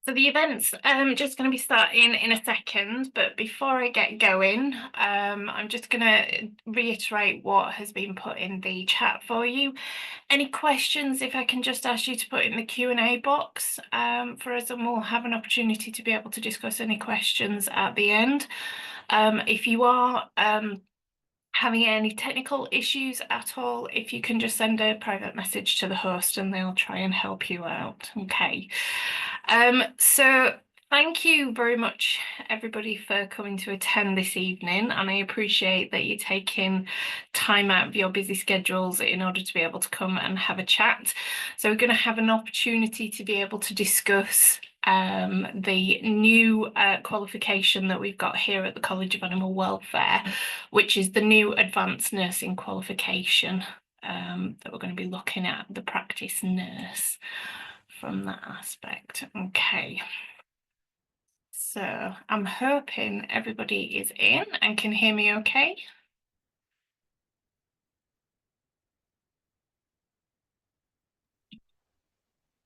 So the event's just going to be starting in a second, but before I get going, I'm just going to reiterate what has been put in the chat for you. Any questions, if I can just ask you to put in the Q&A box for us, and we'll have an opportunity to be able to discuss any questions at the end. If you are having any technical issues at all, if you can just send a private message to the host and they'll try and help you out. Okay. So thank you very much, everybody, for coming to attend this evening, and I appreciate that you're taking time out of your busy schedules in order to be able to come and have a chat. So we're going to have an opportunity to be able to discuss the new qualification that we've got here at the College of Animal Welfare, which is the new advanced nursing qualification that we're going to be looking at, the practice nurse from that aspect. Okay. So I'm hoping everybody is in and can hear me okay.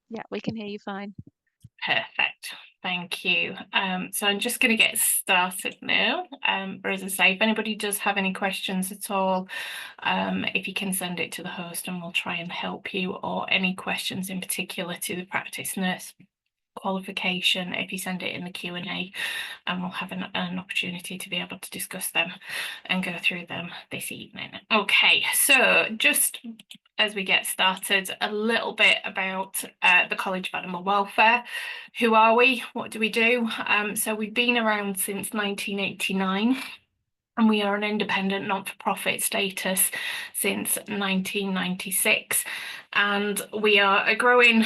Yeah, we can hear you fine. Perfect. Thank you. So I'm just going to get started now. But as I say, if anybody does have any questions at all, if you can send it to the host and we'll try and help you, or any questions in particular to the practice nurse qualification, if you send it in the Q&A, and we'll have an opportunity to be able to discuss them and go through them this evening. Okay, so just as we get started, a little bit about the College of Animal Welfare. Who are we? What do we do? So we've been around since 1989. And we are an independent not-for-profit status since 1996. And we are a growing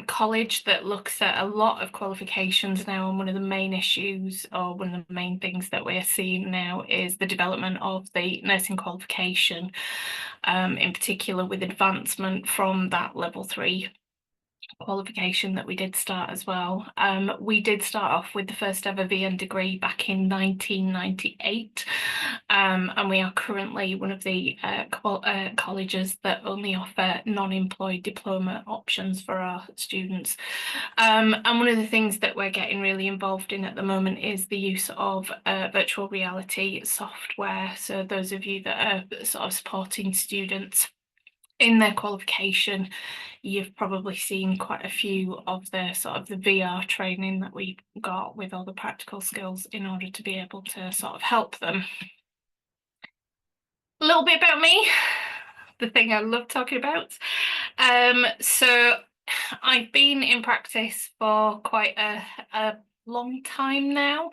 college that looks at a lot of qualifications now. And one of the main issues, or one of the main things that we're seeing now, is the development of the nursing qualification, in particular with advancement from that level 3 qualification that we did start as well. We did start off with the first ever VN degree back in 1998, and we are currently one of the colleges that only offer non-employed diploma options for our students. And one of the things that we're getting really involved in at the moment is the use of virtual reality software. So those of you that are sort of supporting students in their qualification, you've probably seen quite a few of the sort of the VR training that we got with all the practical skills in order to be able to sort of help them. A little bit about me, the thing I love talking about. So I've been in practice for quite a long time now,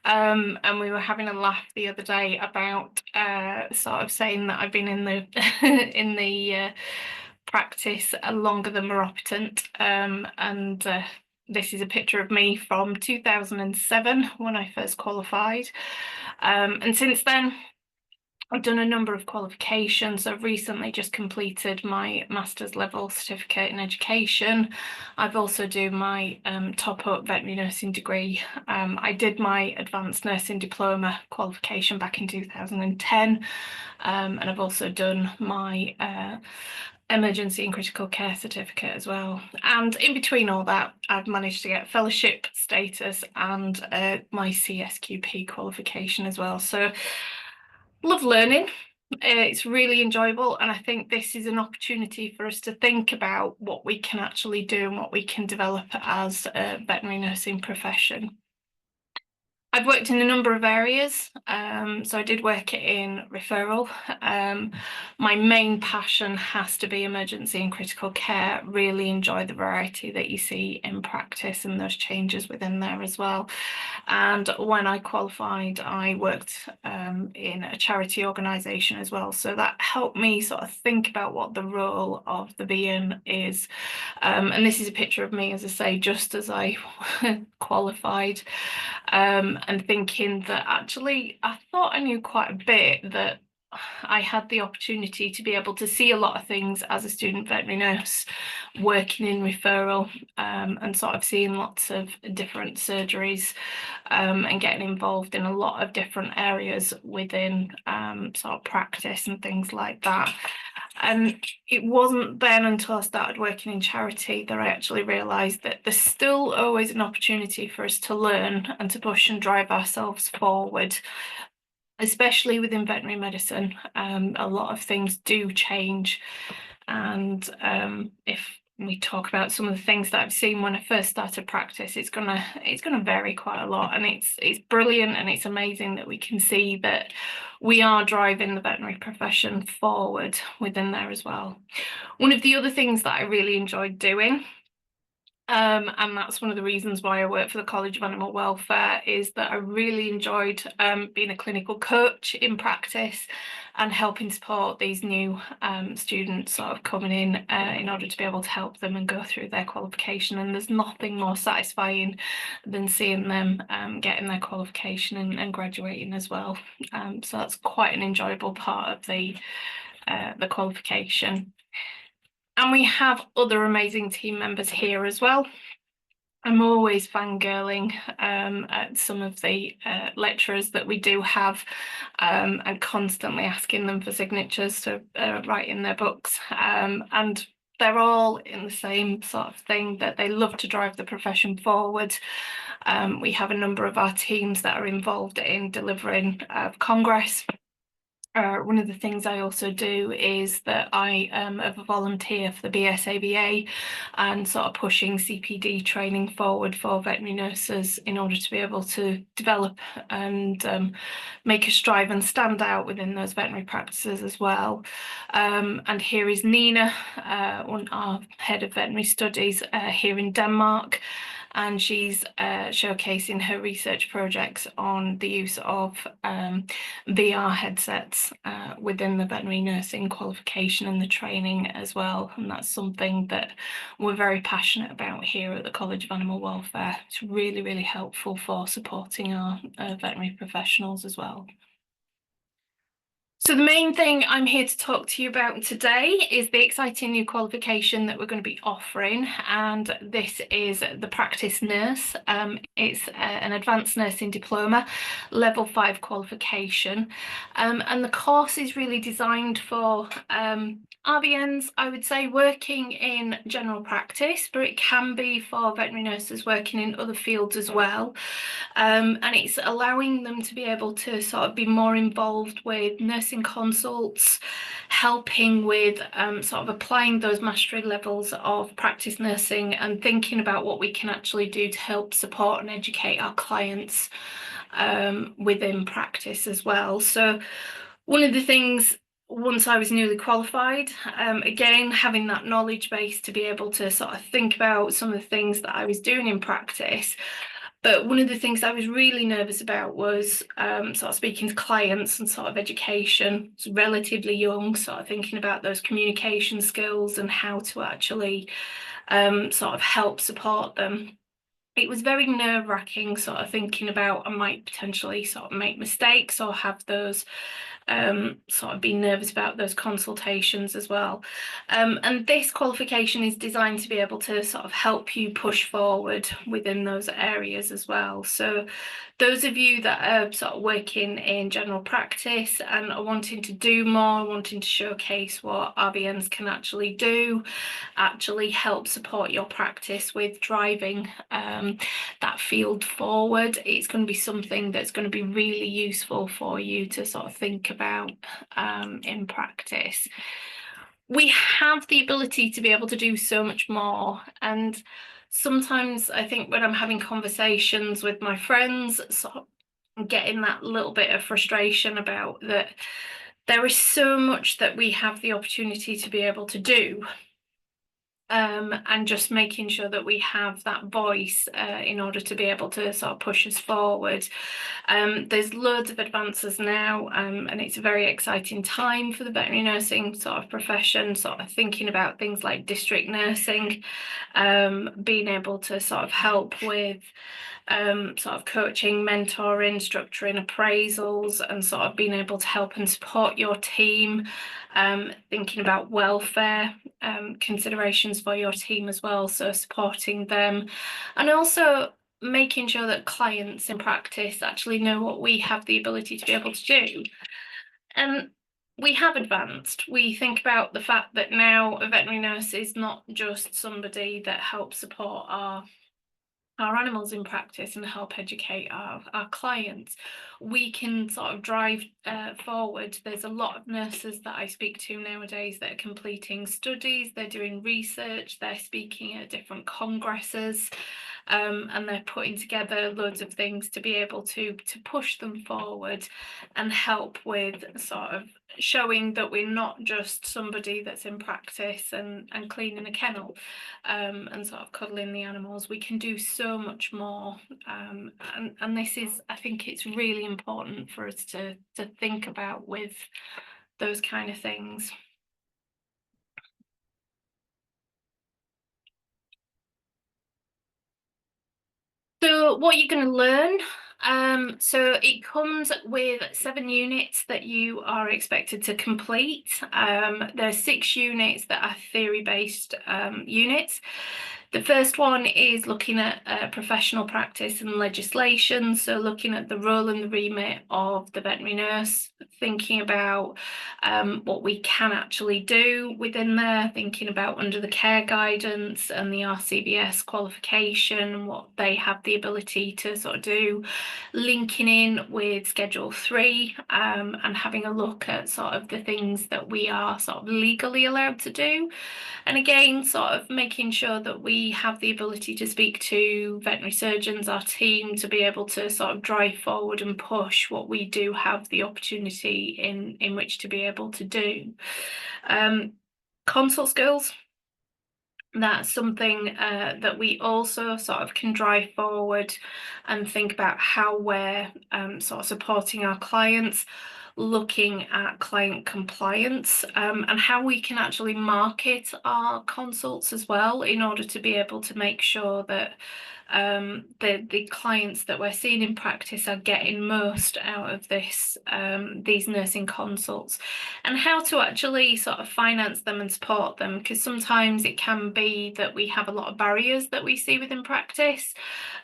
and we were having a laugh the other day about sort of saying that I've been in the in the practice longer than Meropitant, and this is a picture of me from 2007 when I first qualified, and since then I've done a number of qualifications. I've recently just completed my master's level certificate in education. I've also done my top-up veterinary nursing degree. I did my advanced nursing diploma qualification back in 2010, and I've also done my emergency and critical care certificate as well. And in between all that, I've managed to get fellowship status and my CSQP qualification as well. So love learning. It's really enjoyable, and I think this is an opportunity for us to think about what we can actually do and what we can develop as a veterinary nursing profession. I've worked in a number of areas, so I did work in referral. My main passion has to be emergency and critical care. Really enjoy the variety that you see in practice and those changes within there as well. And when I qualified, I worked in a charity organisation as well, so that helped me sort of think about what the role of the VN is. And this is a picture of me, as I say, just as I qualified. And thinking that actually I thought I knew quite a bit, that I had the opportunity to be able to see a lot of things as a student veterinary nurse working in referral, and sort of seeing lots of different surgeries, and getting involved in a lot of different areas within sort of practice and things like that. And it wasn't then until I started working in charity that I actually realised that there's still always an opportunity for us to learn and to push and drive ourselves forward, especially within veterinary medicine. A lot of things do change. And if we talk about some of the things that I've seen when I first started practice, it's gonna vary quite a lot, and it's brilliant and it's amazing that we can see that we are driving the veterinary profession forward within there as well. One of the other things that I really enjoyed doing, and that's one of the reasons why I work for the College of Animal Welfare, is that I really enjoyed being a clinical coach in practice and helping support these new students sort of coming in order to be able to help them and go through their qualification. And there's nothing more satisfying than seeing them getting their qualification and graduating as well. So that's quite an enjoyable part of the qualification. And we have other amazing team members here as well. I'm always fangirling at some of the lecturers that we do have, and constantly asking them for signatures to write in their books. And they're all in the same sort of thing, that they love to drive the profession forward. We have a number of our teams that are involved in delivering Congress. One of the things I also do is that I am a volunteer for the BSAVA and sort of pushing CPD training forward for veterinary nurses in order to be able to develop and make a strive and stand out within those veterinary practices as well. And here is Nina, our head of veterinary studies here in Denmark. And she's showcasing her research projects on the use of VR headsets within the veterinary nursing qualification and the training as well. And that's something that we're very passionate about here at the College of Animal Welfare. It's really, really helpful for supporting our veterinary professionals as well. So the main thing I'm here to talk to you about today is the exciting new qualification that we're going to be offering, and this is the practice nurse. It's an advanced nursing diploma, level 5 qualification, and the course is really designed for RVNs, I would say, working in general practice, but it can be for veterinary nurses working in other fields as well. And it's allowing them to be able to sort of be more involved with nursing consults, helping with sort of applying those mastery levels of practice nursing and thinking about what we can actually do to help support and educate our clients within practice as well. So one of the things, once I was newly qualified, again, having that knowledge base to be able to sort of think about some of the things that I was doing in practice. But one of the things I was really nervous about was sort of speaking to clients and sort of education. It's relatively young, sort of thinking about those communication skills and how to actually sort of help support them. It was very nerve-wracking, sort of thinking about I might potentially sort of make mistakes or have those sort of be nervous about those consultations as well. And this qualification is designed to be able to sort of help you push forward within those areas as well. So those of you that are sort of working in general practice and are wanting to do more, wanting to showcase what RVNs can actually do, actually help support your practice with driving that field forward, it's going to be something that's going to be really useful for you to sort of think about in practice. We have the ability to be able to do so much more, and sometimes I think when I'm having conversations with my friends, sort of getting that little bit of frustration about that there is so much that we have the opportunity to be able to do. And just making sure that we have that voice in order to be able to sort of push us forward. There's loads of advances now, and it's a very exciting time for the veterinary nursing sort of profession, sort of thinking about things like district nursing, being able to sort of help with sort of coaching, mentoring, structuring appraisals, and sort of being able to help and support your team, thinking about welfare considerations for your team as well, so supporting them, and also making sure that clients in practice actually know what we have the ability to be able to do. And we have advanced. We think about the fact that now a veterinary nurse is not just somebody that helps support our animals in practice and help educate our clients. We can sort of drive forward. There's a lot of nurses that I speak to nowadays that are completing studies, they're doing research, they're speaking at different congresses, and they're putting together loads of things to be able to push them forward and help with sort of showing that we're not just somebody that's in practice and cleaning a kennel, and sort of cuddling the animals. We can do so much more, and this is, I think it's really important for us to think about with those kind of things. So what you're going to learn, so it comes with 7 units that you are expected to complete. There are 6 units that are theory-based units. The first one is looking at professional practice and legislation, so looking at the role and the remit of the veterinary nurse, thinking about what we can actually do within there, thinking about under the care guidance and the RCVS qualification, what they have the ability to sort of do, linking in with Schedule 3, and having a look at sort of the things that we are sort of legally allowed to do. And again, sort of making sure that we have the ability to speak to veterinary surgeons, our team, to be able to sort of drive forward and push what we do have the opportunity in which to be able to do. Consult skills, that's something that we also sort of can drive forward and think about how we're sort of supporting our clients, looking at client compliance, and how we can actually market our consults as well in order to be able to make sure that the clients that we're seeing in practice are getting most out of these nursing consults, and how to actually sort of finance them and support them, because sometimes it can be that we have a lot of barriers that we see within practice,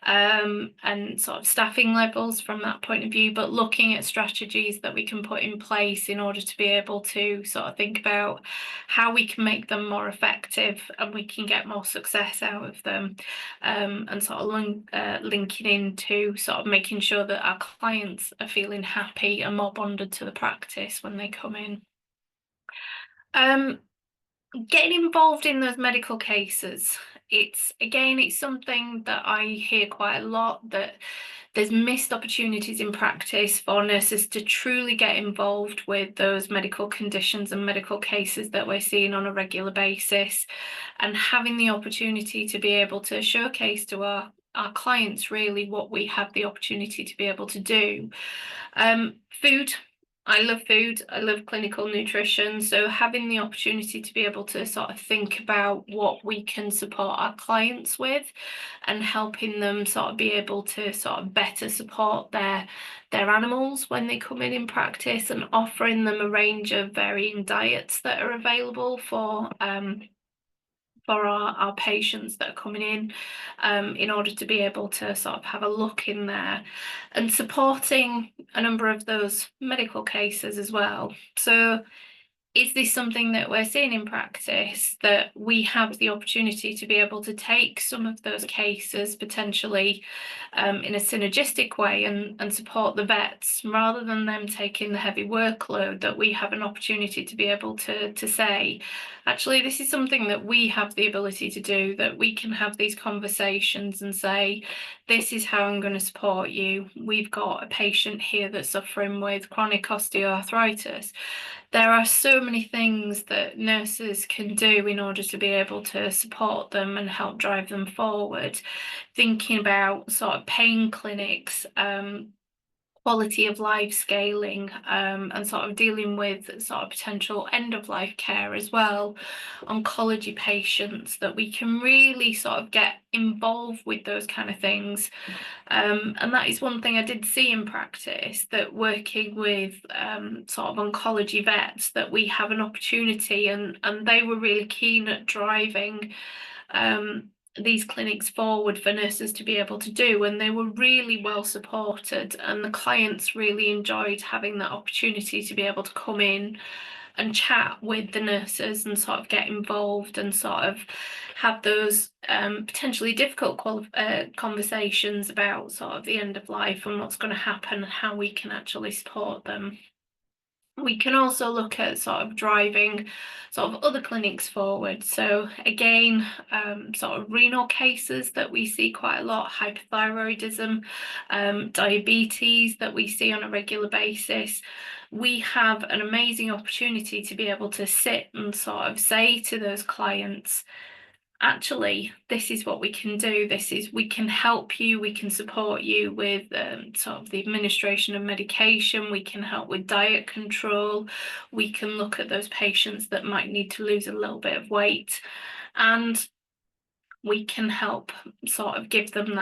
and sort of staffing levels from that point of view, but looking at strategies that we can put in place in order to be able to sort of think about how we can make them more effective and we can get more success out of them, and sort of linking into sort of making sure that our clients are feeling happy and more bonded to the practice when they come in. Getting involved in those medical cases, it's something that I hear quite a lot, that there's missed opportunities in practice for nurses to truly get involved with those medical conditions and medical cases that we're seeing on a regular basis, and having the opportunity to be able to showcase to our clients really what we have the opportunity to be able to do. Food. I love food. I love clinical nutrition. So having the opportunity to be able to sort of think about what we can support our clients with and helping them sort of be able to sort of better support their animals when they come in practice, and offering them a range of varying diets that are available for our patients that are coming in order to be able to sort of have a look in there, and supporting a number of those medical cases as well. So is this something that we're seeing in practice, that we have the opportunity to be able to take some of those cases potentially in a synergistic way and support the vets, rather than them taking the heavy workload, that we have an opportunity to be able to say, actually, this is something that we have the ability to do, that we can have these conversations and say, this is how I'm going to support you. We've got a patient here that's suffering with chronic osteoarthritis. There are so many things that nurses can do in order to be able to support them and help drive them forward. Thinking about sort of pain clinics, quality of life scaling, and sort of dealing with sort of potential end of life care as well, oncology patients, that we can really sort of get involved with those kind of things. And that is one thing I did see in practice, that working with sort of oncology vets, that we have an opportunity, and they were really keen at driving these clinics forward for nurses to be able to do, and they were really well supported, and the clients really enjoyed having that opportunity to be able to come in and chat with the nurses and sort of get involved and sort of have those potentially difficult conversations about sort of the end of life and what's going to happen and how we can actually support them. We can also look at sort of driving sort of other clinics forward. So again, sort of renal cases that we see quite a lot, hypothyroidism, diabetes that we see on a regular basis. We have an amazing opportunity to be able to sit and sort of say to those clients, actually, this is what we can do. We can help you, we can support you with sort of the administration of medication, we can help with diet control, we can look at those patients that might need to lose a little bit of weight, and we can help sort of give them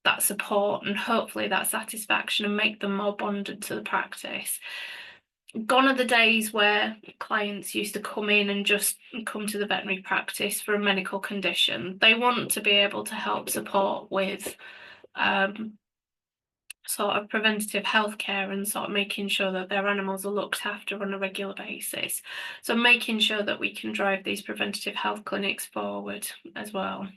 that support and hopefully that satisfaction and make them more bonded to the practice. Gone are the days where clients used to come in and just come to the veterinary practice for a medical condition. They want to be able to help support with sort of preventative healthcare and sort of making sure that their animals are looked after on a regular basis. So making sure that we can drive these preventative health clinics forward as well.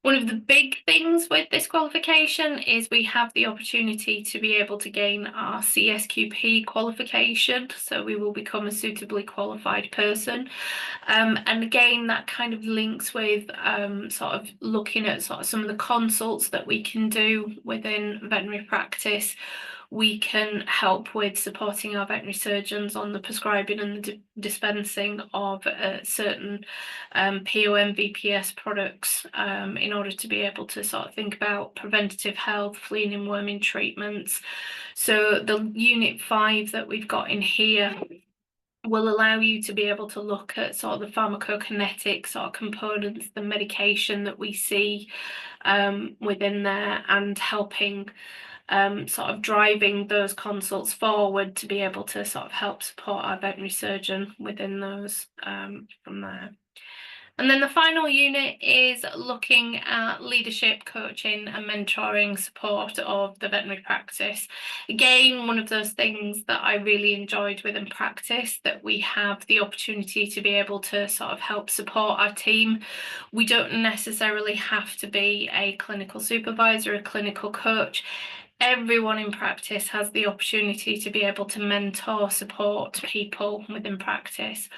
One of the big things with this qualification is we have the opportunity to be able to gain our CSQP qualification, so we will become a suitably qualified person. And again, that kind of links with sort of looking at sort of some of the consults that we can do within veterinary practice. We can help with supporting our veterinary surgeons on the prescribing and the dispensing of certain POM VPS products in order to be able to sort of think about preventative health, flea and worming treatments. So the Unit 5 that we've got in here will allow you to be able to look at sort of the pharmacokinetic sort of components, the medication that we see within there, and helping sort of driving those consults forward to be able to sort of help support our veterinary surgeon within those from there. And then the final unit is looking at leadership, coaching and mentoring support of the veterinary practice. Again, one of those things that I really enjoyed within practice, that we have the opportunity to be able to sort of help support our team. We don't necessarily have to be a clinical supervisor, a clinical coach. Everyone in practice has the opportunity to be able to mentor, support people within practice.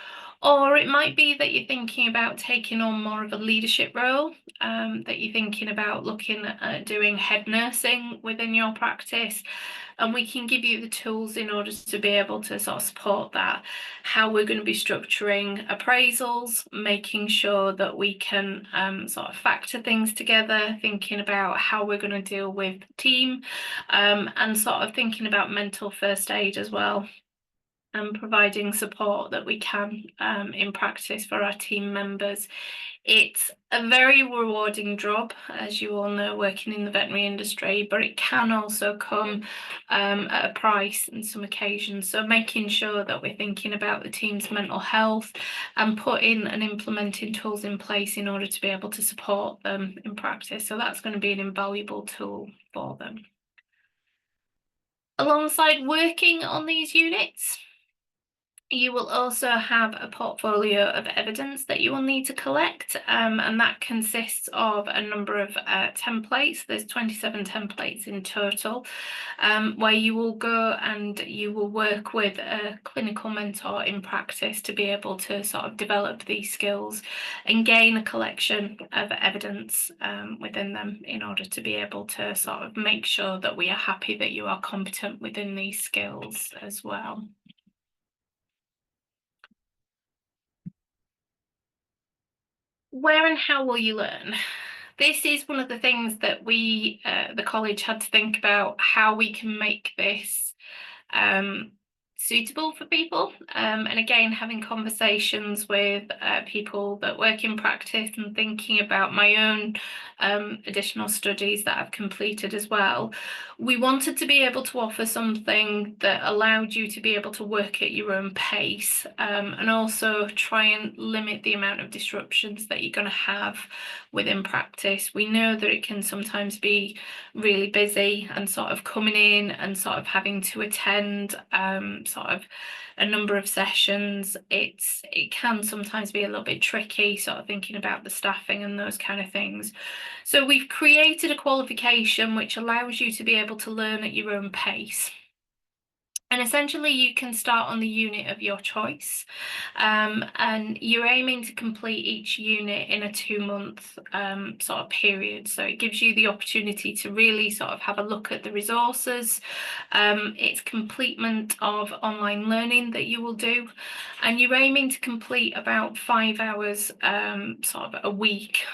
Or it might be that you're thinking about taking on more of a leadership role, that you're thinking about looking at doing head nursing within your practice. And we can give you the tools in order to be able to sort of support that. How we're going to be structuring appraisals, making sure that we can sort of factor things together, thinking about how we're going to deal with the team, and sort of thinking about mental first aid as well, and providing support that we can in practice for our team members. It's a very rewarding job, as you all know, working in the veterinary industry, but it can also come at a price on some occasions. So making sure that we're thinking about the team's mental health and putting and implementing tools in place in order to be able to support them in practice. So that's going to be an invaluable tool for them. Alongside working on these units, you will also have a portfolio of evidence that you will need to collect, and that consists of a number of templates. There's 27 templates in total, where you will go and you will work with a clinical mentor in practice to be able to sort of develop these skills and gain a collection of evidence within them in order to be able to sort of make sure that we are happy that you are competent within these skills as well. Where and how will you learn? This is one of the things that we, the college, had to think about, how we can make this suitable for people. And again, having conversations with people that work in practice and thinking about my own additional studies that I've completed as well, we wanted to be able to offer something that allowed you to be able to work at your own pace, and also try and limit the amount of disruptions that you're going to have within practice. We know that it can sometimes be really busy, and sort of coming in and sort of having to attend sort of a number of sessions, it can sometimes be a little bit tricky, sort of thinking about the staffing and those kind of things. So we've created a qualification which allows you to be able to learn at your own pace. And essentially, you can start on the unit of your choice, and you're aiming to complete each unit in a 2-month sort of period. So it gives you the opportunity to really sort of have a look at the resources. It's completement of online learning that you will do, and you're aiming to complete about 5 hours sort of a week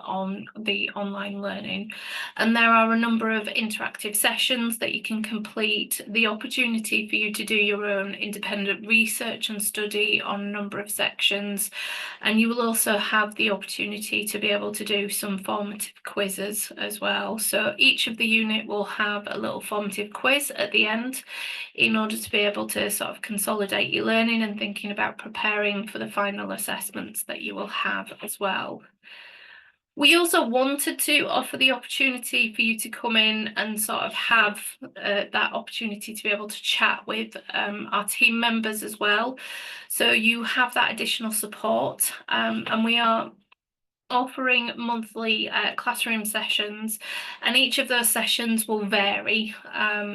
on the online learning. And there are a number of interactive sessions that you can complete, the opportunity for you to do your own independent research and study on a number of sections, and you will also have the opportunity to be able to do some formative quizzes as well. So each of the unit will have a little formative quiz at the end in order to be able to sort of consolidate your learning and thinking about preparing for the final assessments that you will have as well. We also wanted to offer the opportunity for you to come in and sort of have that opportunity to be able to chat with our team members as well. So you have that additional support, and we are offering monthly classroom sessions, and each of those sessions will vary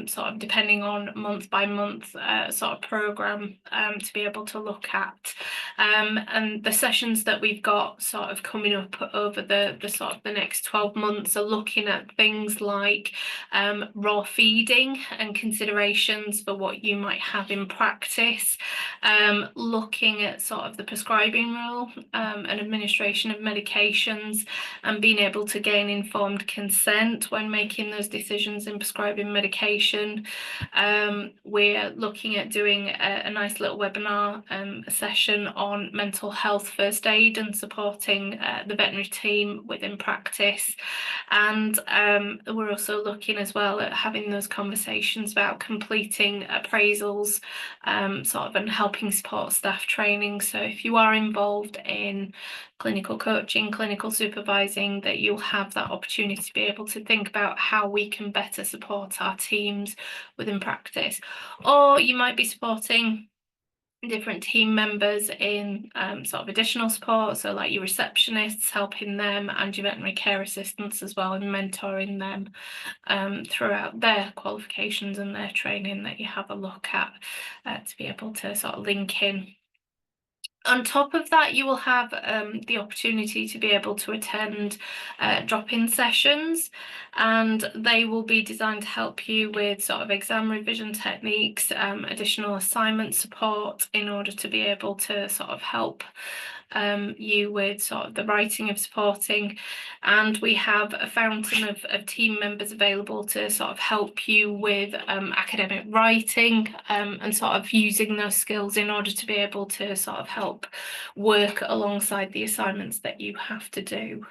sort of depending on month by month sort of program to be able to look at, and the sessions that we've got sort of coming up over the sort of the next 12 months are looking at things like raw feeding and considerations for what you might have in practice, looking at sort of the prescribing rule and administration of medications, and being able to gain informed consent when making those decisions in prescribing medication. We're looking at doing a nice little webinar session on mental health first aid and supporting the veterinary team within practice. And we're also looking as well at having those conversations about completing appraisals sort of and helping support staff training. So if you are involved in clinical coaching, clinical supervising, that you'll have that opportunity to be able to think about how we can better support our teams within practice. Or you might be supporting different team members in sort of additional support, so like your receptionists, helping them, and your veterinary care assistants as well, and mentoring them throughout their qualifications and their training that you have a look at to be able to sort of link in. On top of that, you will have the opportunity to be able to attend drop-in sessions, and they will be designed to help you with sort of exam revision techniques, additional assignment support in order to be able to sort of help you with sort of the writing of supporting. And we have a fountain of team members available to sort of help you with academic writing, and sort of using those skills in order to be able to sort of help work alongside the assignments that you have to do.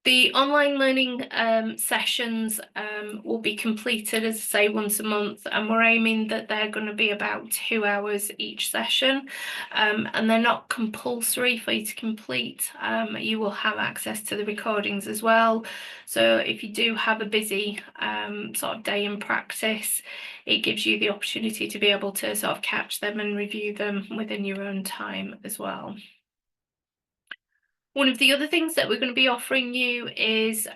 The online learning sessions will be completed, as I say, once a month, and we're aiming that they're going to be about 2 hours each session, and they're not compulsory for you to complete. You will have access to the recordings as well. So if you do have a busy sort of day in practice, it gives you the opportunity to be able to sort of catch them and review them within your own time as well. One of the other things that we're going to be offering you is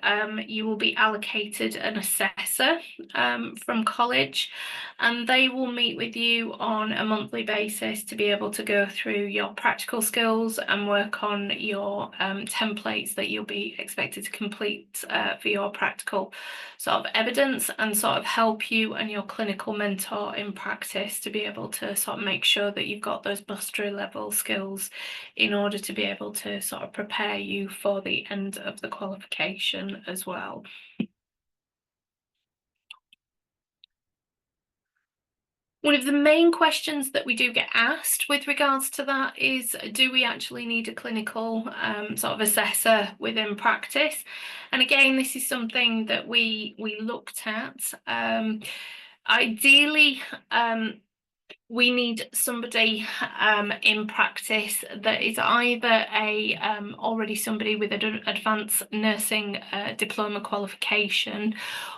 you will be allocated an assessor from college, and they will meet with you on a monthly basis to be able to go through your practical skills and work on your templates that you'll be expected to complete for your practical sort of evidence, and sort of help you and your clinical mentor in practice to be able to sort of make sure that you've got those mastery level skills in order to be able to sort of prepare you for the end of the qualification as well. One of the main questions that we do get asked with regards to that is, do we actually need a clinical sort of assessor within practice? And again, this is something that we looked at. Ideally, we need somebody in practice that is either a already somebody with an advanced nursing diploma qualification,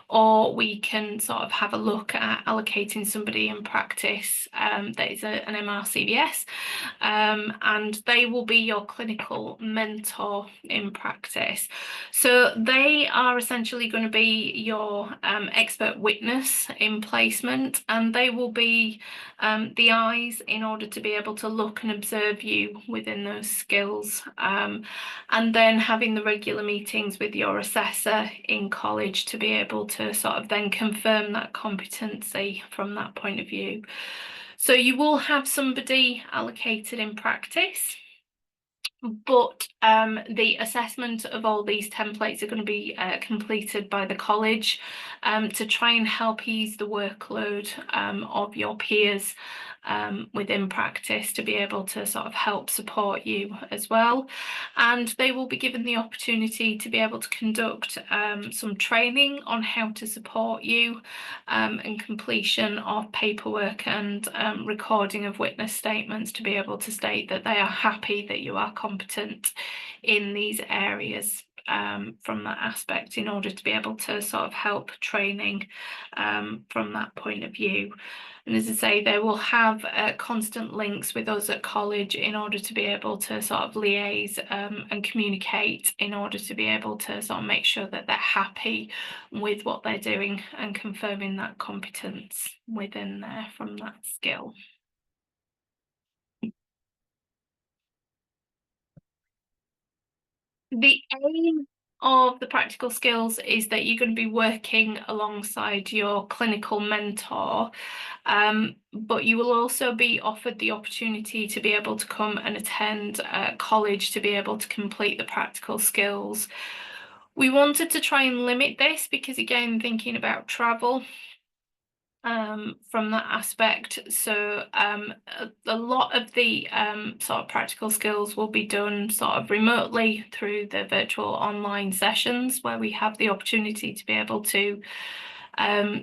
or we can sort of have a look at allocating somebody in practice that is an MRCVS, and they will be your clinical mentor in practice. So they are essentially going to be your expert witness in placement, and they will be the eyes in order to be able to look and observe you within those skills, and then having the regular meetings with your assessor in college to be able to sort of then confirm that competency from that point of view. So you will have somebody allocated in practice, but the assessment of all these templates are going to be completed by the college to try and help ease the workload of your peers within practice, to be able to sort of help support you as well. And they will be given the opportunity to be able to conduct some training on how to support you, and completion of paperwork and recording of witness statements to be able to state that they are happy that you are competent in these areas from that aspect, in order to be able to sort of help training from that point of view. And as I say, they will have constant links with us at college in order to be able to sort of liaise and communicate, in order to be able to sort of make sure that they're happy with what they're doing and confirming that competence within there from that skill. The aim of the practical skills is that you're going to be working alongside your clinical mentor, but you will also be offered the opportunity to be able to come and attend college to be able to complete the practical skills. We wanted to try and limit this because, again, thinking about travel, from that aspect. So a lot of the sort of practical skills will be done sort of remotely through the virtual online sessions, where we have the opportunity to be able to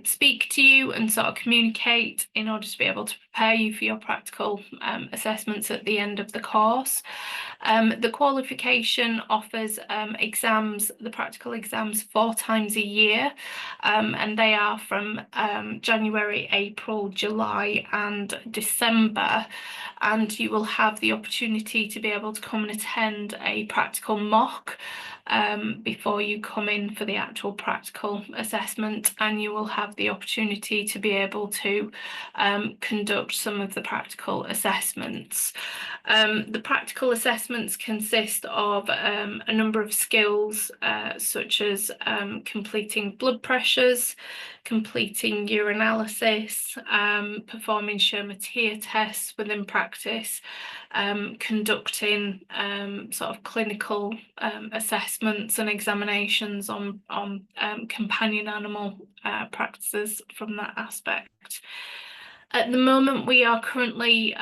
speak to you and sort of communicate in order to be able to prepare you for your practical assessments at the end of the course. The qualification offers exams, the practical exams, 4 times a year, and they are from January, April, July and December, and you will have the opportunity to be able to come and attend a practical mock before you come in for the actual practical assessment, and you will have the opportunity to be able to conduct some of the practical assessments. The practical assessments consist of a number of skills, such as completing blood pressures, completing urinalysis, performing Schirmer tear tests within practice, conducting sort of clinical assessments and examinations on companion animal practices from that aspect. At the moment, we are currently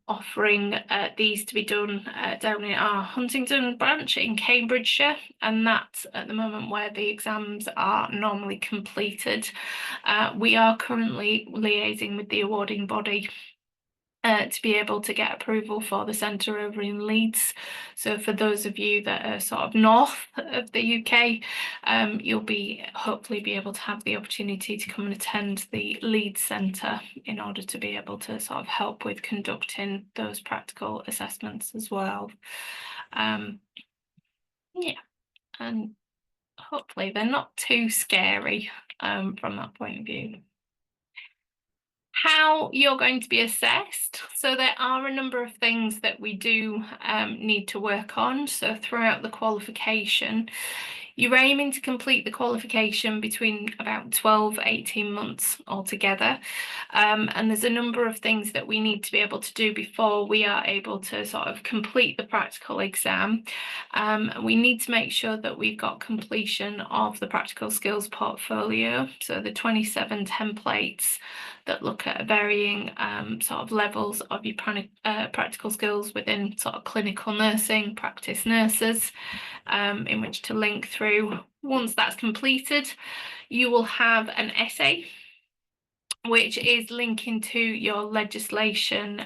offering these to be done down in our Huntingdon branch in Cambridgeshire, and that's at the moment where the exams are normally completed. We are currently liaising with the awarding body to be able to get approval for the centre over in Leeds. So for those of you that are sort of north of the UK, you'll be hopefully be able to have the opportunity to come and attend the Leeds centre in order to be able to sort of help with conducting those practical assessments as well. Yeah, and hopefully they're not too scary from that point of view. How you're going to be assessed. So there are a number of things that we do need to work on. So throughout the qualification, You're aiming to complete the qualification between about 12-18 months altogether. And there's a number of things that we need to be able to do before we are able to sort of complete the practical exam. We need to make sure that we've got completion of the practical skills portfolio, so the 27 templates that look at varying sort of levels of your practical skills within sort of clinical nursing, practice nurses, in which to link through. Once that's completed, you will have an essay, which is linking to your legislation,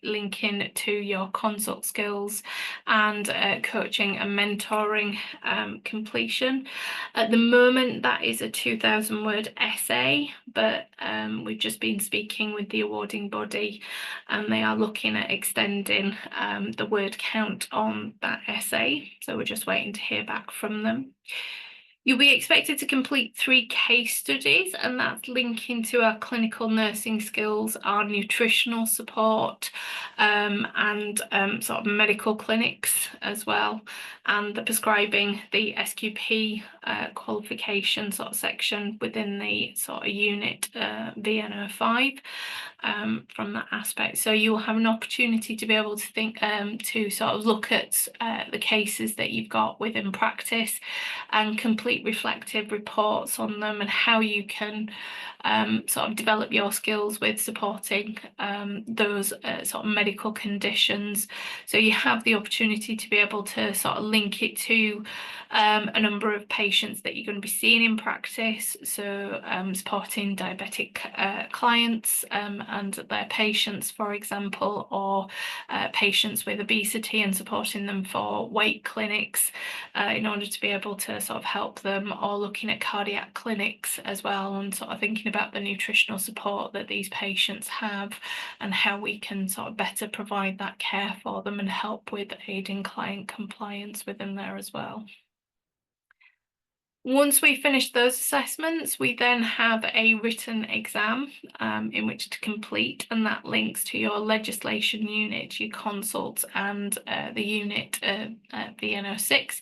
linking to your consult skills and coaching and mentoring completion. At the moment, that is a 2,000-word essay, but we've just been speaking with the awarding body and they are looking at extending the word count on that essay. So we're just waiting to hear back from them. You'll be expected to complete 3 case studies, and that's linking to our clinical nursing skills, our nutritional support, and sort of medical clinics as well, and the prescribing, the SQP qualification sort of section within the sort of unit VNO5. From that aspect. So you'll have an opportunity to be able to think, to sort of look at the cases that you've got within practice and complete reflective reports on them and how you can sort of develop your skills with supporting those sort of medical conditions. So you have the opportunity to be able to sort of link it to a number of patients that you're going to be seeing in practice. So supporting diabetic clients and their patients, for example, or patients with obesity and supporting them for weight clinics in order to be able to sort of help them, or looking at cardiac clinics as well and sort of thinking about the nutritional support that these patients have and how we can sort of better provide that care for them and help with aiding client compliance within there as well. Once we finish those assessments, we then have a written exam in which to complete, and that links to your legislation unit, your consults, and the unit VNO6,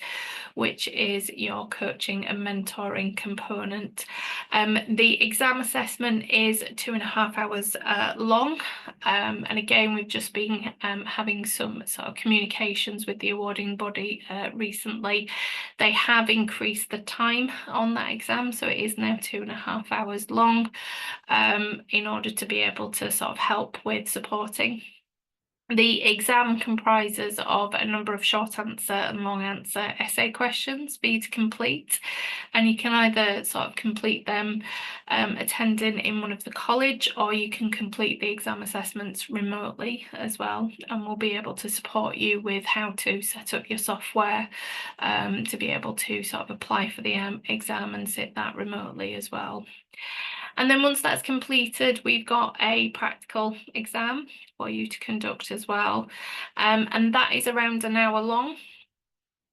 which is your coaching and mentoring component. The exam assessment is 2.5 hours long, and again, we've just been having some sort of communications with the awarding body recently. They have increased the time on that exam, so it is now 2.5 hours long, in order to be able to sort of help with supporting. The exam comprises of a number of short answer and long answer essay questions for you to complete, and you can either sort of complete them attending in one of the college, or you can complete the exam assessments remotely as well, and we'll be able to support you with how to set up your software to be able to sort of apply for the exam and sit that remotely as well. And then once that's completed, we've got a practical exam for you to conduct as well. And that is around an hour long.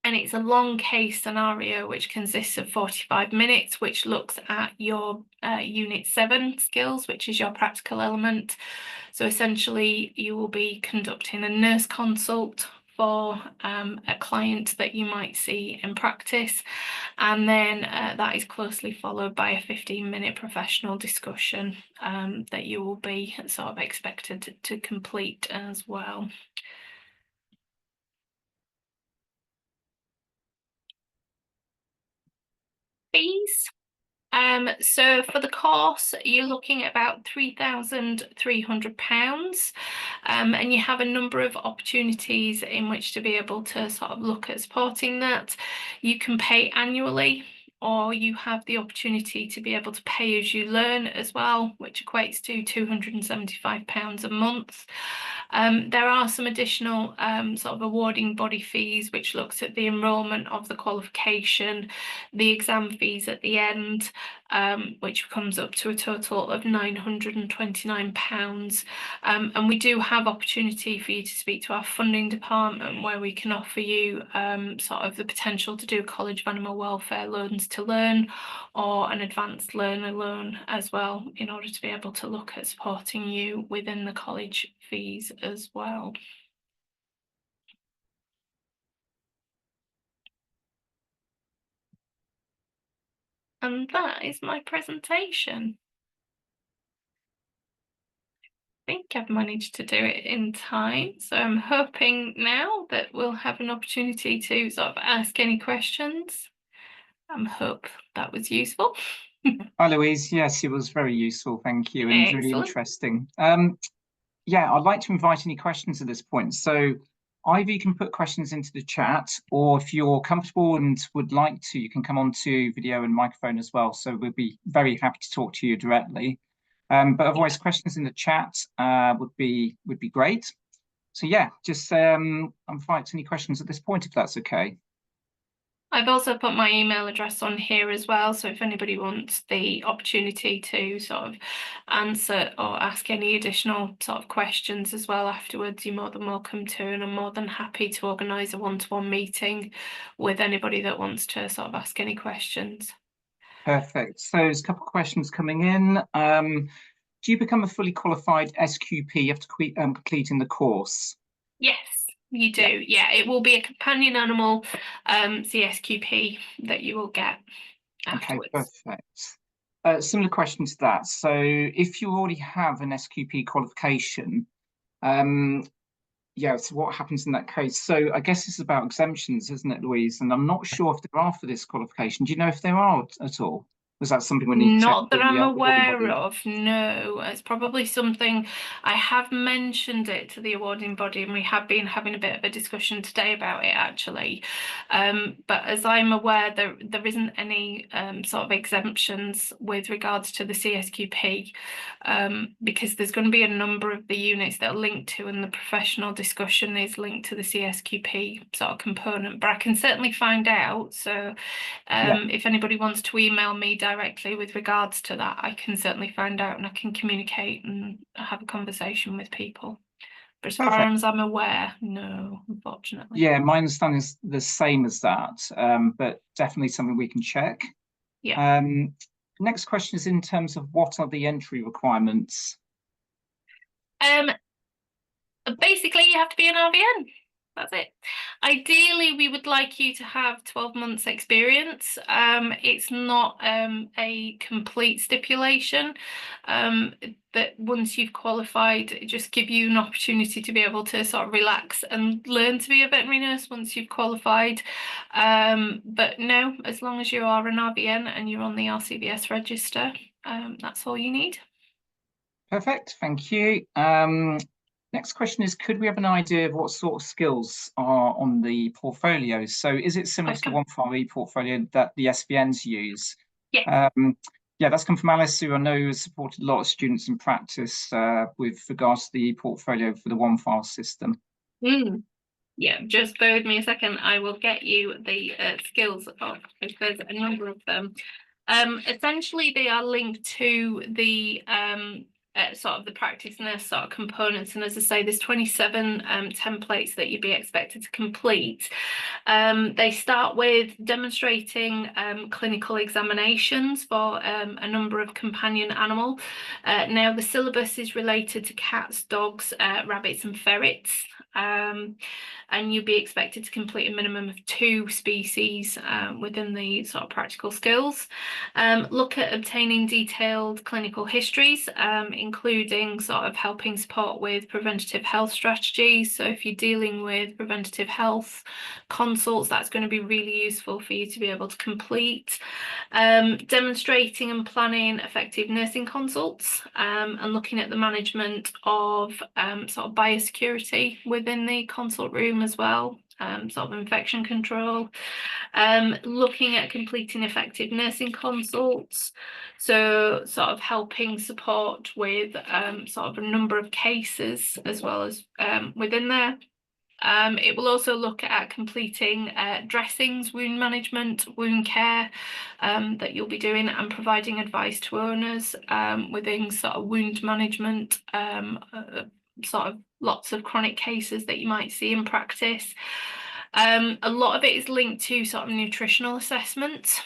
And it's a long case scenario which consists of 45 minutes, which looks at your Unit 7 skills, which is your practical element. So essentially, you will be conducting a nurse consult for a client that you might see in practice, and then that is closely followed by a 15-minute professional discussion that you will be sort of expected to complete as well. Fees. So for the course, you're looking at about £3,300, and you have a number of opportunities in which to be able to sort of look at supporting that. You can pay annually, or you have the opportunity to be able to pay as you learn as well, which equates to £275 a month. There are some additional sort of awarding body fees, which looks at the enrolment of the qualification, the exam fees at the end, which comes up to a total of £929. And we do have opportunity for you to speak to our funding department, where we can offer you sort of the potential to do College of Animal Welfare loans to learn, or an advanced learner loan as well, in order to be able to look at supporting you within the college fees as well. And that is my presentation. I think I've managed to do it in time, so I'm hoping now that we'll have an opportunity to sort of ask any questions. I hope that was useful. Hi, Louise. Yes, it was very useful. Thank you. And really Excellent. interesting. Yeah, I'd like to invite any questions at this point. So either you can put questions into the chat, or if you're comfortable and would like to, you can come on to video and microphone as well. So we'll be very happy to talk to you directly. But otherwise, questions in the chat would be great. So yeah, just invite any questions at this point, if that's okay. I've also put my email address on here as well, so if anybody wants the opportunity to sort of answer or ask any additional sort of questions as well afterwards, you're more than welcome to, and I'm more than happy to organise a one-to-one meeting with anybody that wants to sort of ask any questions. Perfect. So there's a couple of questions coming in. Do you become a fully qualified SQP after completing the course? Yes, you do. Yeah, it will be a companion animal CSQP that you will get afterwards. Okay, perfect. Similar question to that. So if you already have an SQP qualification, yeah, so what happens in that case? So I guess it's about exemptions, isn't it, Louise? And I'm not sure if there are for this qualification. Do you know if there are at all? Was that something we need to check Not that with the I'm awarding aware body? of, no. It's probably something I have mentioned it to the awarding body, and we have been having a bit of a discussion today about it actually. But as I'm aware, there isn't any sort of exemptions with regards to the CSQP, because there's going to be a number of the units that are linked to, and the professional discussion is linked to the CSQP sort of component. But I can certainly find out. So if anybody wants to email me directly with regards to that, I can certainly find out, and I can communicate and have a conversation with people. But as far Perfect. as I'm aware, no, unfortunately. Yeah, my understanding is the same as that, but definitely something we can check. Yeah. Next question is in terms of what are the entry requirements? Basically, you have to be an RVN. That's it. Ideally, we would like you to have 12 months experience. It's not a complete stipulation, that once you've qualified, it just give you an opportunity to be able to sort of relax and learn to be a veterinary nurse once you've qualified. But no, as long as you are an RVN and you're on the RCVS register, that's all you need. Perfect, thank you. Next question is, could we have an idea of what sort of skills are on the portfolio? So is it similar to the 1FRE portfolio that the SVNs use? Yeah. Yeah, that's come from Alice, who I know has supported a lot of students in practice with regards to the portfolio for the 1FAR system. Yeah, just bear with me a second. I will get you the skills of, because there's a number of them. Essentially, they are linked to the sort of the practice nurse sort of components. And as I say, there's 27 templates that you'd be expected to complete. They start with demonstrating clinical examinations for a number of companion animal. Now, the syllabus is related to cats, dogs, rabbits, and ferrets. And you'll be expected to complete a minimum of 2 species within the sort of practical skills. Look at obtaining detailed clinical histories, including sort of helping support with preventative health strategies. So if you're dealing with preventative health consults, that's going to be really useful for you to be able to complete. Demonstrating and planning effective nursing consults, and looking at the management of sort of biosecurity within the consult room as well, sort of infection control. Looking at completing effective nursing consults, so sort of helping support with sort of a number of cases as well as within there. It will also look at completing dressings, wound management, wound care that you'll be doing, and providing advice to owners within sort of wound management, sort of lots of chronic cases that you might see in practice. A lot of it is linked to sort of nutritional assessments.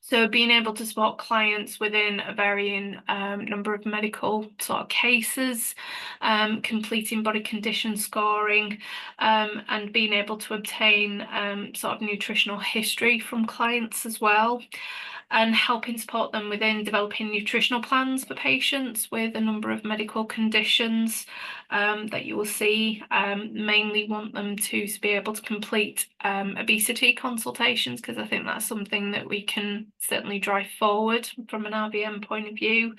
So being able to support clients within a varying number of medical sort of cases, completing body condition scoring, and being able to obtain sort of nutritional history from clients as well, and helping support them within developing nutritional plans for patients with a number of medical conditions that you will see. Mainly want them to be able to complete obesity consultations, because I think that's something that we can certainly drive forward from an RVM point of view.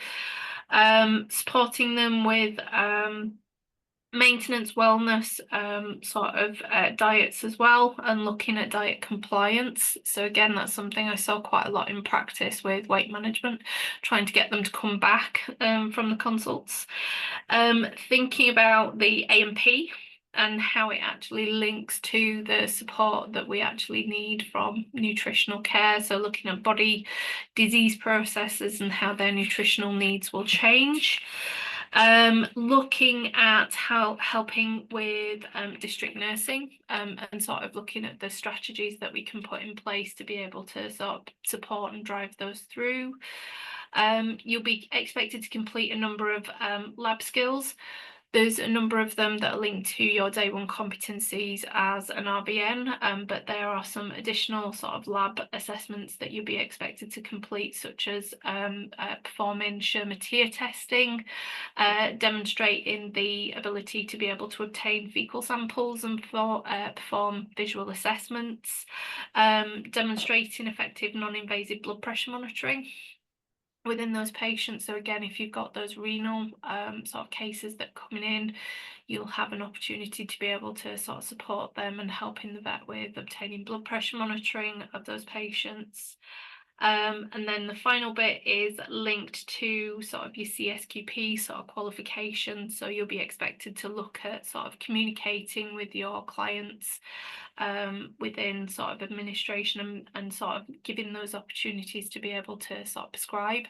Supporting them with maintenance wellness sort of diets as well, and looking at diet compliance. So again, that's something I saw quite a lot in practice with weight management, trying to get them to come back from the consults. Thinking about the A&P and how it actually links to the support that we actually need from nutritional care. So looking at body disease processes and how their nutritional needs will change. Looking at how helping with district nursing, and sort of looking at the strategies that we can put in place to be able to sort of support and drive those through. You'll be expected to complete a number of lab skills. There's a number of them that are linked to your day one competencies as an RVN, but there are some additional sort of lab assessments that you'll be expected to complete, such as performing Schirmer tear testing, demonstrating the ability to be able to obtain fecal samples and perform visual assessments, demonstrating effective non-invasive blood pressure monitoring within those patients. So again, if you've got those renal sort of cases that are coming in, you'll have an opportunity to be able to sort of support them and helping the vet with obtaining blood pressure monitoring of those patients. And then the final bit is linked to sort of your CSQP sort of qualification. So you'll be expected to look at sort of communicating with your clients within sort of administration, and sort of giving those opportunities to be able to sort of prescribe,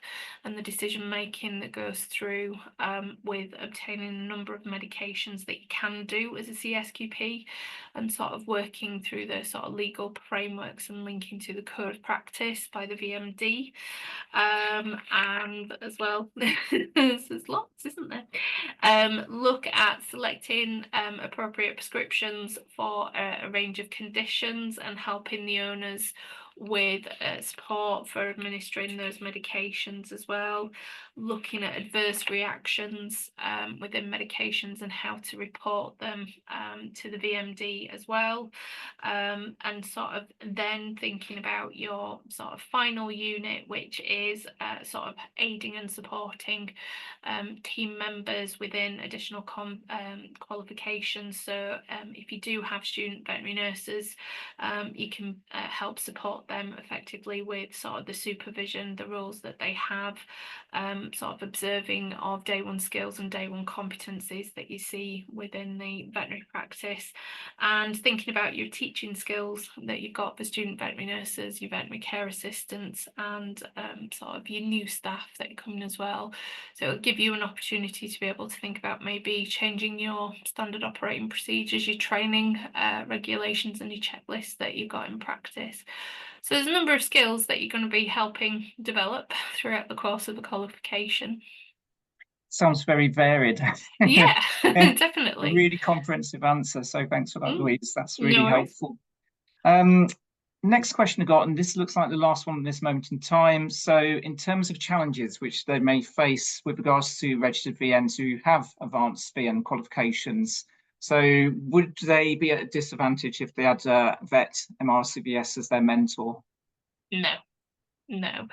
and the decision making that goes through with obtaining a number of medications that you can do as a CSQP, and sort of working through the sort of legal frameworks and linking to the code of practice by the VMD. And as well, there's lots, isn't there? Look at selecting appropriate prescriptions for a range of conditions, and helping the owners with support for administering those medications as well. Looking at adverse reactions within medications and how to report them to the VMD as well. And sort of then thinking about your sort of final unit, which is sort of aiding and supporting team members within additional qualifications. So if you do have student veterinary nurses, you can help support them effectively with sort of the supervision, the roles that they have, sort of observing of day one skills and day one competencies that you see within the veterinary practice, and thinking about your teaching skills that you've got for student veterinary nurses, your veterinary care assistants, and sort of your new staff that are coming as well. So it'll give you an opportunity to be able to think about maybe changing your standard operating procedures, your training regulations, and your checklists that you've got in practice. So there's a number of skills that you're going to be helping develop throughout the course of the qualification. Sounds very varied. Yeah, A definitely. really comprehensive answer. So thanks for that, Louise. That's really No worries. helpful. Next question I got, and this looks like the last one at this moment in time. So in terms of challenges which they may face with regards to registered VNs who have advanced VN qualifications, so would they be at a disadvantage if they had a vet MRCVS as their mentor? No.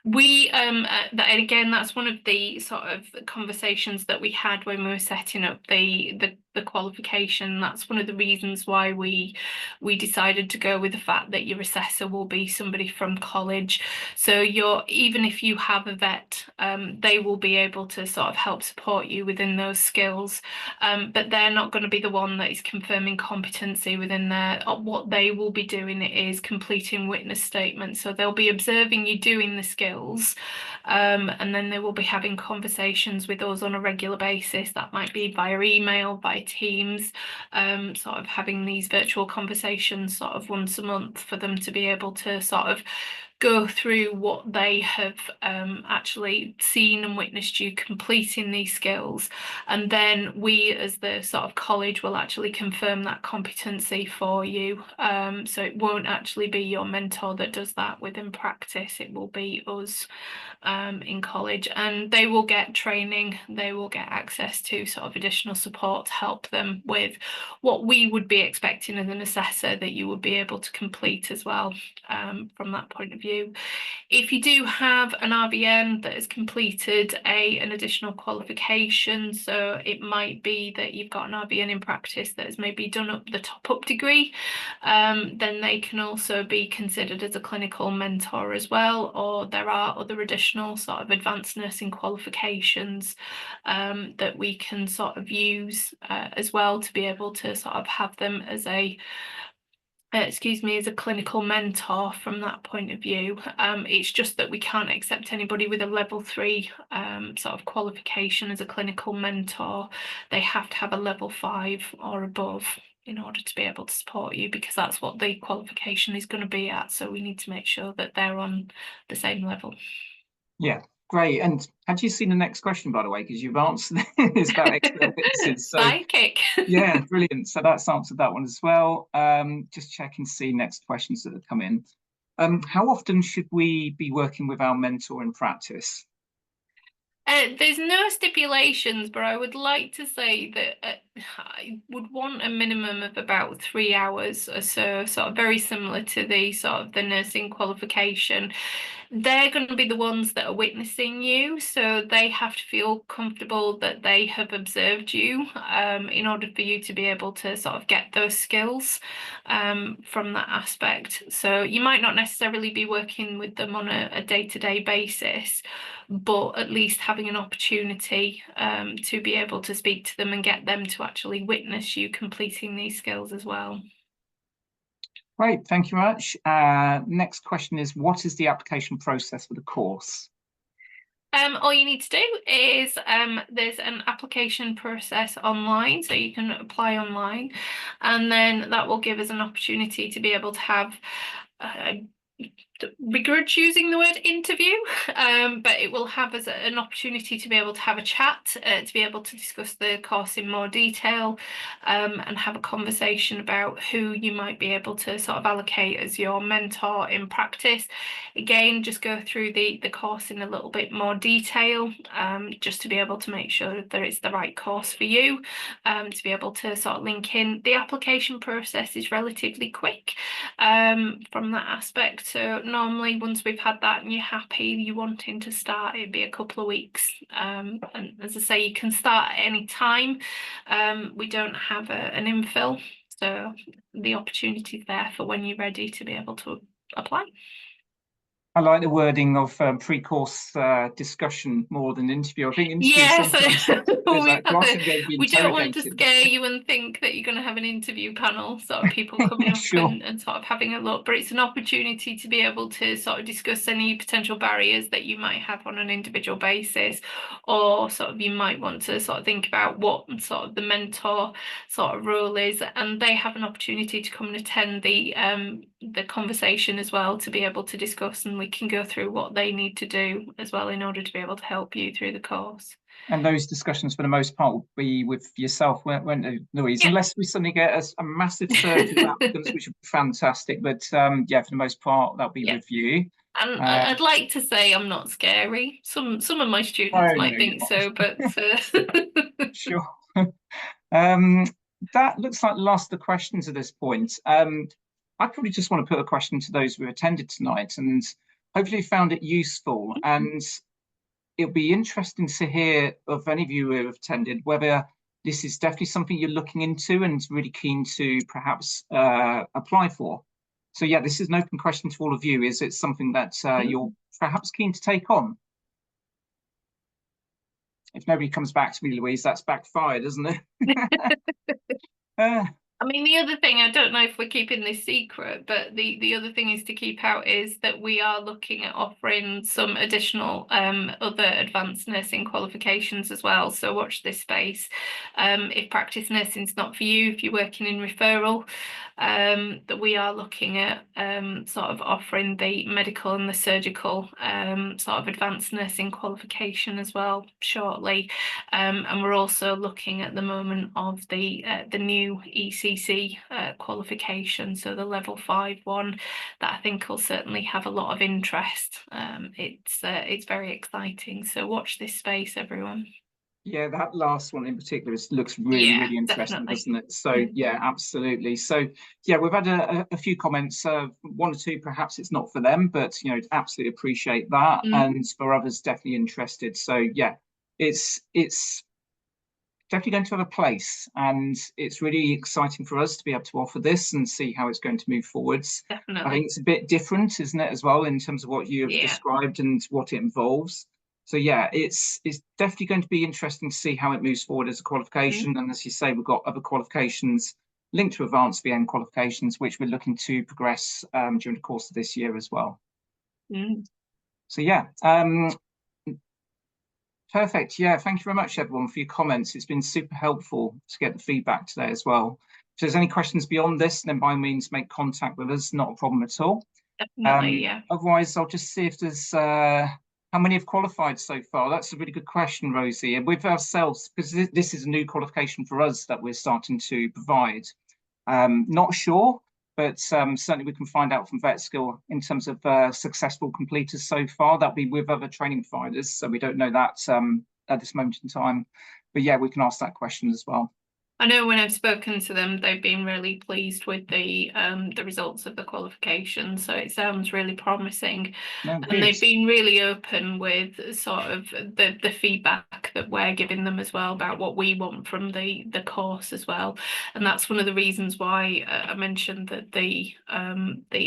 We and again, that's one of the sort of conversations that we had when we were setting up the qualification. That's one of the reasons why we decided to go with the fact that your assessor will be somebody from college. So even if you have a vet, they will be able to sort of help support you within those skills, but they're not going to be the one that is confirming competency within there. What they will be doing is completing witness statements. So they'll be observing you doing the skills, and then they will be having conversations with us on a regular basis. That might be via email, via Teams, sort of having these virtual conversations sort of once a month for them to be able to sort of go through what they have actually seen and witnessed you completing these skills, and then we as the sort of college will actually confirm that competency for you. So it won't actually be your mentor that does that within practice, it will be us in college, and they will get training, they will get access to sort of additional support to help them with what we would be expecting as an assessor that you would be able to complete as well, from that point of view. If you do have an RVN that has completed an additional qualification, so it might be that you've got an RVN in practice that has maybe done up the top up degree, then they can also be considered as a clinical mentor as well, or there are other additional sort of advanced nursing qualifications that we can sort of use as well to be able to sort of have them as a as a clinical mentor from that point of view. It's just that we can't accept anybody with a level 3 sort of qualification as a clinical mentor. They have to have a level 5 or above in order to be able to support you, because that's what the qualification is going to be at. So we need to make sure that they're on the same level. Yeah, great. And had you seen the next question, by the way, because you've answered it's about expert witnesses. So Sidekick. yeah, brilliant. So that's answered that one as well. Just check and see next questions that have come in. How often should we be working with our mentor in practice? There's no stipulations, but I would like to say that I would want a minimum of about 3 hours or so, sort of very similar to the sort of the nursing qualification. They're going to be the ones that are witnessing you, so they have to feel comfortable that they have observed you in order for you to be able to sort of get those skills from that aspect. So you might not necessarily be working with them on a day-to-day basis, but at least having an opportunity to be able to speak to them and get them to actually witness you completing these skills as well. Great, thank you very much. Next question is, what is the application process for the course? All you need to do is there's an application process online, so you can apply online, and then that will give us an opportunity to be able to have begrudge using the word interview, but it will have as an opportunity to be able to have a chat, to be able to discuss the course in more detail, and have a conversation about who you might be able to sort of allocate as your mentor in practice. Again, just go through the course in a little bit more detail, just to be able to make sure that it's the right course for you, to be able to sort of link in. The application process is relatively quick from that aspect, so normally once we've had that and you're happy, you wanting to start, it'd be a couple of weeks, and as I say, you can start at any time. We don't have an infill, so the opportunity is there for when you're ready to be able to apply. I like the wording of pre-course discussion more than interview. I think interview Yes, sometimes we don't want to scare you and think that you're going to have an interview panel, sort of people coming up Sure. and sort of having a look, but it's an opportunity to be able to sort of discuss any potential barriers that you might have on an individual basis, or sort of you might want to sort of think about what sort of the mentor sort of role is, and they have an opportunity to come and attend the conversation as well, to be able to discuss, and we can go through what they need to do as well in order to be able to help you through the course. And those discussions, for the most part, will be with yourself, won't they, Louise? Yeah. Unless we suddenly get a massive surge of applicants, which would be fantastic. But yeah, for the most part, that'll be with you. And I'd like to say I'm not scary. Some of my students might think so, but sure. That looks like the last of the questions at this point. I probably just want to put a question to those who attended tonight and hopefully found it useful. And it'll be interesting to hear of any of you who have attended whether this is definitely something you're looking into and really keen to perhaps apply for. So yeah, this is an open question to all of you. Is it something that you're perhaps keen to take on? If nobody comes back to me, Louise, that's backfired, isn't it? I mean, the other thing, I don't know if we're keeping this secret, but the other thing is to keep out is that we are looking at offering some additional other advanced nursing qualifications as well. So watch this space. If practice nursing is not for you, if you're working in referral, that we are looking at sort of offering the medical and the surgical sort of advanced nursing qualification as well shortly. And we're also looking at the moment of the new ECC qualification, so the level 5 one that I think will certainly have a lot of interest. It's very exciting. So watch this space, everyone. Yeah, that last one in particular looks really, Yeah, really interesting, definitely. doesn't it? So yeah, absolutely. So yeah, we've had a few comments. One or two, perhaps it's not for them, but absolutely appreciate that. And for others, definitely interested. So yeah, it's definitely going to have a place, and it's really exciting for us to be able to offer this and see how it's going to move forwards. I Definitely. think it's a bit different, isn't it, as well, in terms of what you have described and what it involves. So yeah, it's definitely going to be interesting to see how it moves forward as a qualification. And as you say, we've got other qualifications linked to advanced VN qualifications, which we're looking to progress during the course of this year as well. So yeah, perfect. Yeah, thank you very much, everyone, for your comments. It's been super helpful to get the feedback today as well. If there's any questions beyond this, then by all means make contact with us. Not a problem at all. Definitely, yeah. Otherwise, I'll just see if there's how many have qualified so far. That's a really good question, Rosie. And with ourselves, because this is a new qualification for us that we're starting to provide. Not sure, but certainly we can find out from VetSkill in terms of successful completers so far. That'll be with other training providers, so we don't know that at this moment in time. But yeah, we can ask that question as well. I know when I've spoken to them, they've been really pleased with the results of the qualification. So it sounds really promising. No, And they've been really open with sort of the feedback that we're giving them as well about what we want from the course as well. And that's one of the reasons why I mentioned that the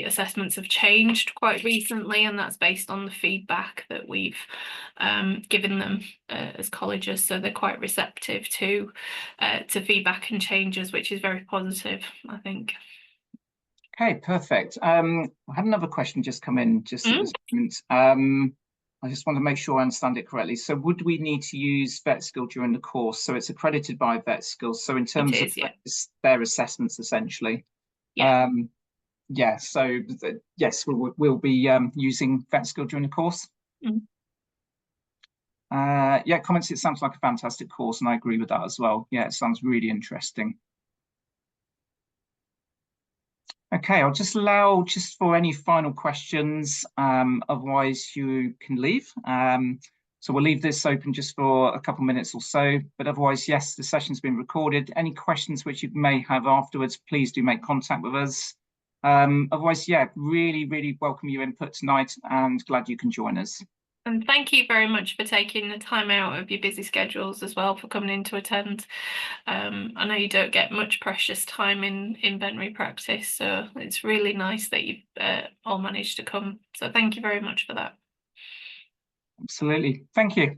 assessments have changed quite recently, and that's based on the feedback that we've given them as colleges. So they're quite receptive to feedback and changes, which is very positive, I think. Okay, perfect. I had another question just come in just at this moment. I just want to make sure I understand it correctly. So would we need to use VetSkill during the course? So it's accredited by VetSkill. So in terms of their assessments, essentially. Yeah. Yeah, so yes, we'll be using VetSkill during the course. Yeah, comments, it sounds like a fantastic course, and I agree with that as well. Yeah, it sounds really interesting. Okay, I'll just allow just for any final questions, otherwise you can leave. So we'll leave this open just for a couple minutes or so, but otherwise, yes, the session's been recorded. Any questions which you may have afterwards, please do make contact with us. Otherwise, yeah, really, really welcome your input tonight, and glad you can join us. And thank you very much for taking the time out of your busy schedules as well for coming in to attend. I know you don't get much precious time in veterinary practice, so it's really nice that you've all managed to come. So thank you very much for that. Absolutely. Thank you.